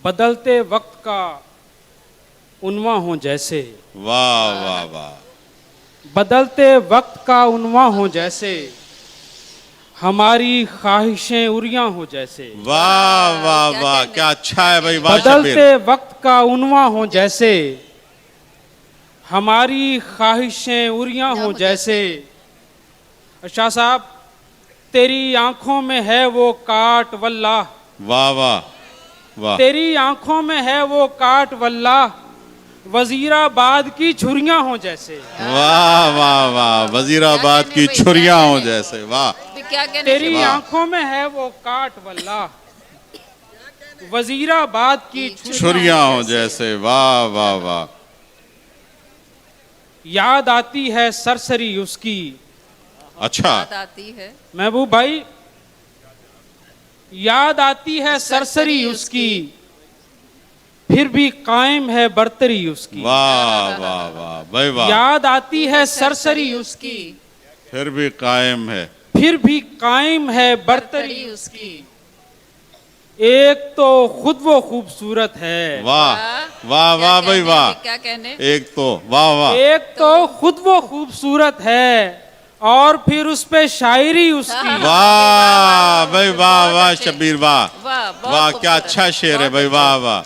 बदलते वक्त का उन्वा हो जैसे, वाह वाह वाह, बदलते वक्त का उन्वा हो जैसे, हमारी ख्वाहिशें उरियां हो जैसे। वाह वाह वाह, क्या अच्छा है भाई, वाह शब्बीर। बदलते वक्त का उन्वा हो जैसे, हमारी ख्वाहिशें उरियां हो जैसे। शाह साहब, तेरी आंखों में है वो काट वल्लाह, वाह वाह वाह, तेरी आंखों में है वो काट वल्लाह, वजीराबाद की छुरियां हो जैसे। वाह वाह वाह, वजीराबाद की छुरियां हो जैसे, वाह। क्या कहने तेरी आंखों में है वो काट वल्लाह, वजीराबाद की छुरियां हो जैसे, वाह वाह वाह। याद आती है सरसरी उसकी। अच्छा, याद आती है महबूब भाई, याद आती है सरसरी उसकी, फिर भी कायम है बरतरी उसकी। वाह वाह वाह भाई वाह, याद आती है सरसरी उसकी, फिर भी कायम है, फिर भी कायम है बरतरी उसकी। एक तो खुद वो खूबसूरत है, वाह वाह वाह भाई वाह। क्या कहने, एक तो वाह वाह, एक तो खुद वो खूबसूरत है और फिर उस पे शायरी उसकी। वाह भाई वाह वाह शब्बीर, वाह वाह वाह, क्या अच्छा शेर है भाई, वाह वाह।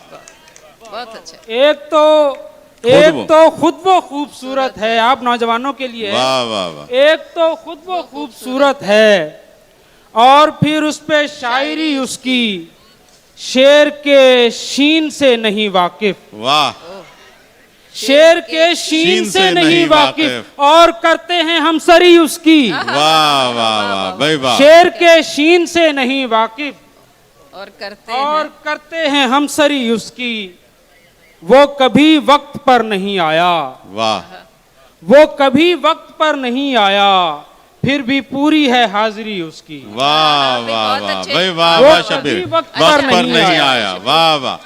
बहुत अच्छा। एक तो खुद वो खूबसूरत है, आप नौजवानों के लिए, वाह वाह वाह। एक तो खुद वो खूबसूरत है और फिर उस पे शायरी उसकी, शेर के शीन से नहीं वाकिफ, वाह, शेर के शीन से नहीं वाकिफ और करते हैं हम सरी उसकी। वाह वाह वाह भाई वाह, शेर के शीन से नहीं वाकिफ और करते हैं हम सरी उसकी। वो कभी वक्त पर नहीं आया, वाह, वो कभी वक्त पर नहीं आया, फिर भी पूरी है हाजिरी उसकी। वाह वाह वाह भाई वाह वो वाह शब्बीर, कभी वक्त पर नहीं आया, वाह वाह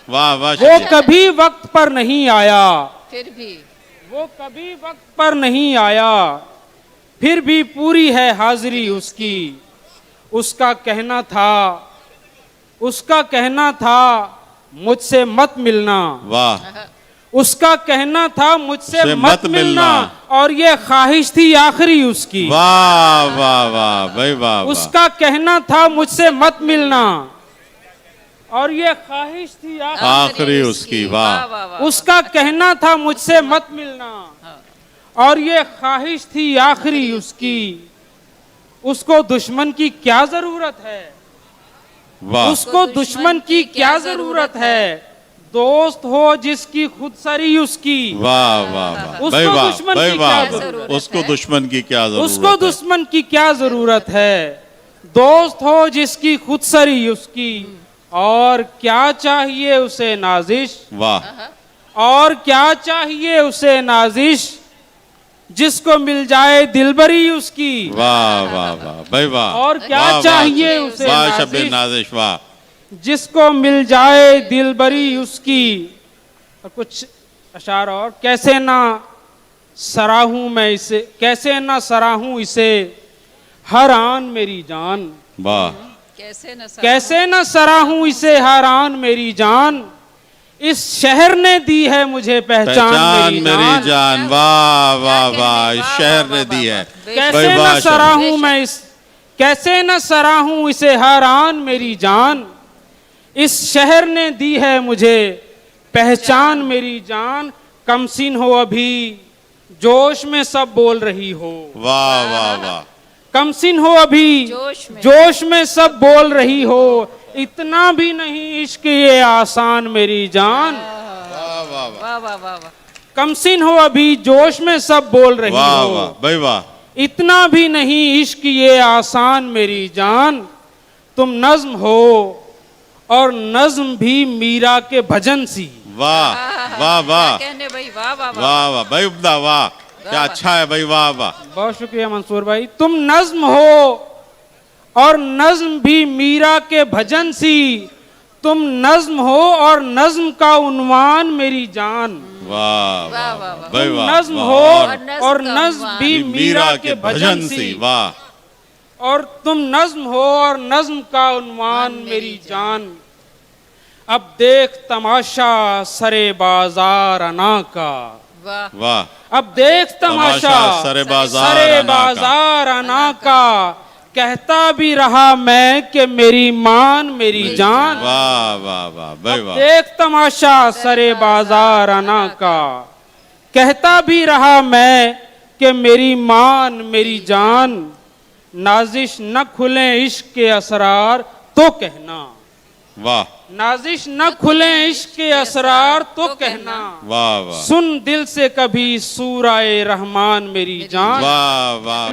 वाह वाह वो शब्बीर। कभी वक्त पर नहीं आया, फिर भी वो कभी वक्त पर नहीं आया, फिर भी पूरी है हाजिरी उसकी। उसका कहना था, उसका कहना था मुझसे मत मिलना, वाह, उसका कहना था मुझसे मत मिलना, और ये ख्वाहिश थी आखिरी उसकी। वाह वाह वाह भाई वाह, उसका कहना था मुझसे मत मिलना और ये ख्वाहिश थी आखिरी उसकी, वाह। उसका कहना था मुझसे मत मिलना और ये ख्वाहिश थी आखिरी उसकी। उसको दुश्मन की क्या जरूरत है, वाह, उसको दुश्मन की क्या जरूरत है, दोस्त हो जिसकी खुद सरी उसकी। वाह वाह वाह भाई वाह भाई वाह, उसको दुश्मन की क्या जरूरत, उसको दुश्मन की क्या जरूरत है, दोस्त हो जिसकी खुद सरी उसकी। और क्या चाहिए उसे नाजिश, वाह, और क्या चाहिए उसे नाजिश, जिसको मिल जाए दिलबरी उसकी। वाह वाह वाह भाई वाह, और क्या चाहिए उसे वाह शब्बीर नाजिश, वाह, जिसको मिल जाए दिलबरी उसकी। और कुछ अशार और, कैसे ना सराहूं मैं इसे, कैसे ना सराहूं इसे, हर आन मेरी जान, वाह, कैसे न सराहूं इसे हर आन मेरी जान, इस शहर ने दी है मुझे पहचान मेरी जान। वाह वाह वाह, इस शहर ने दी है, कैसे न सराहूं मैं इस, कैसे न सराहूं इसे हर आन मेरी जान, इस शहर ने दी है मुझे पहचान मेरी जान। कमसिन हो अभी जोश में सब बोल रही हो, वाह वाह वाह, कमसिन हो अभी जोश में सब बोल रही हो, इतना भी नहीं इश्क ये आसान मेरी जान। वाह वाह वाह वाह वाह वाह, कमसिन हो अभी जोश में सब बोल रही वाह हो, वाह भाई वाह, इतना भी नहीं इश्क ये आसान मेरी जान। तुम नज्म हो और नज्म भी मीरा के भजन सी। वाह वाह वाह कहने भाई, वाह वाह वाह वाह भाई उम्दा, वाह क्या अच्छा है भाई, वाह वाह। बहुत शुक्रिया मंसूर भाई। तुम नज्म हो और नज्म भी मीरा के भजन सी, तुम नज्म हो और नज्म का उन्वान मेरी जान। वाह वाह भाई वाह, नज्म हो और नज्म भी मीरा के भजन सी, वाह, और तुम नज्म हो और नज्म का उन्वान मेरी जान। अब देख तमाशा सरे बाजार अना का। वाह वाह। अब देख तमाशा सरे सरे बाजार अना का, कहता भी रहा मैं कि मेरी मान मेरी जान। वाह वाह वाह भाई अब वाह। देख तमाशा सरे बाजार अना का, कहता भी रहा मैं कि मेरी मान मेरी जान। नाजिश न खुले इश्क के असरार तो कहना। वाह नाजिश न खुले इश्क के असरार तो कहना। वाह वाह सुन दिल से कभी सूराए रहमान मेरी जान। वाह वाह।